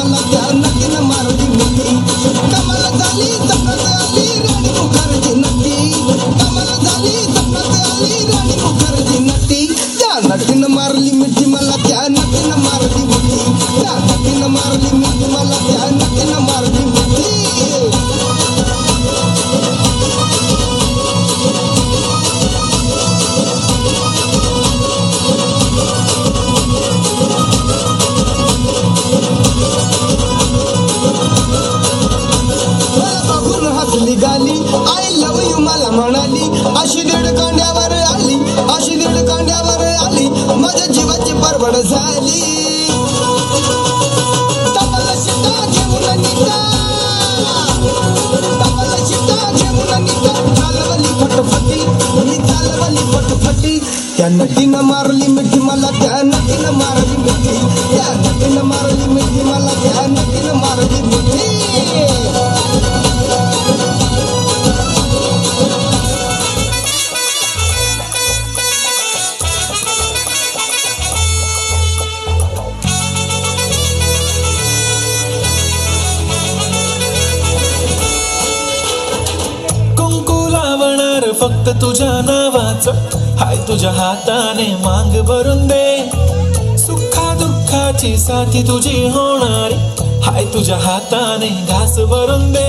मला त्या नक्कीनं मारली मिठी. कमाल झाली सपनात आली राणी मुखर्जी नटी. कमाल झाली सपनात आली राणी मुखर्जी नटी. त्या नटीनं मारली मिठी मला त्या नटीनं मारली मिठी. त्या नटीनं मारली मिठी मला त्या नटीनं मारली मिठी. गाली आय लव यू मला म्हणाली. अशी दीड कांड्यावर आली अशी दीड कांड्यावर आली माझ्या जीवाची परवड झाली. डबल शिटा घेऊन निघा डबल शिटा घेऊन निघा. चालवली फटफटी मी चालवली फटफटी. त्या नटीनं मारली मिठी मला त्या नटीनं मारली मिठी. त्या नटीनं मारली मिठी मला त्या नटीनं मारली मिठी. फक्त तुझ्या नावाचं हाय तुझ्या हाताने मांग भरून दे. सुखा दुःखाची साथी तुझी होणारी हाय तुझ्या हाताने घास भरून दे.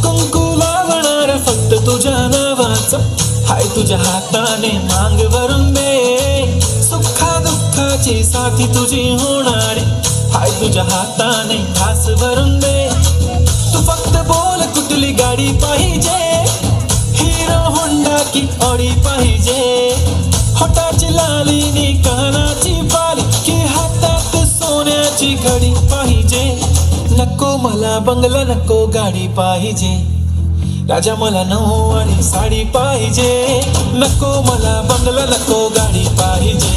कुंकू लावणार फक्त तुझ्या नावाचं हाय तुझ्या हाताने मांग भरून दे. सुखा दुःखाची साथी तुझी होणारी हाय तुझ्या हाताने घास भरून दे. तू फक्त बोल कुठली गाडी पाहिजे. हिरो होंडा की ऑडी पाहिजे. होटाची लाली नी कानाची बाली की हातात सोन्याची घडी पाहिजे. नको मला बंगला नको गाडी पाहिजे. राजा मला नऊवारी साडी पाहिजे. नको मला बंगला नको गाडी पाहिजे.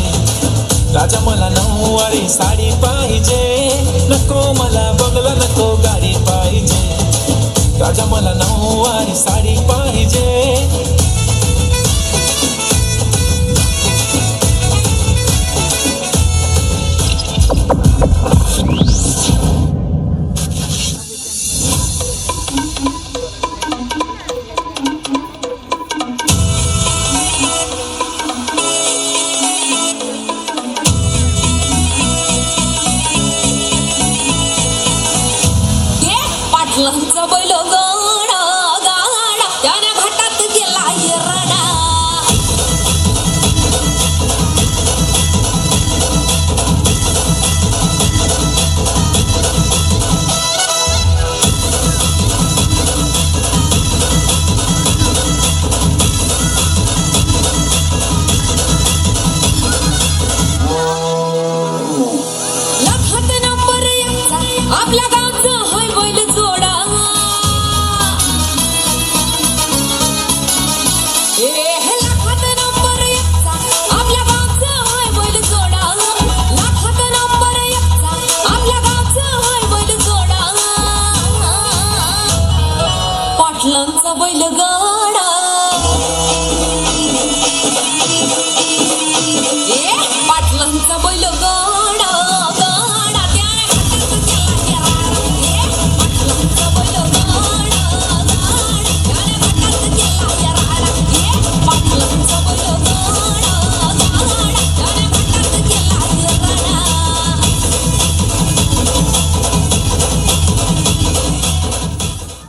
राजा मला नऊवारी साडी पाहिजे. नको मला बंगला नको गाडी पाहिजे. राजा मला नऊवारी साडी पाहिजे. पाटलांचा बैल गाडा गाडा त्याने घाटात गेला हिरडा. लखात नंबर एकचा आपल्या गावचा हाय बैल जोडा. लाखात नंबर एकचा आपल्या गावचा हाय बैल जोडा. लाखात नंबर एकचा आपल्या गावचा हाय बैल जोडा. पाटलांचा बैल गा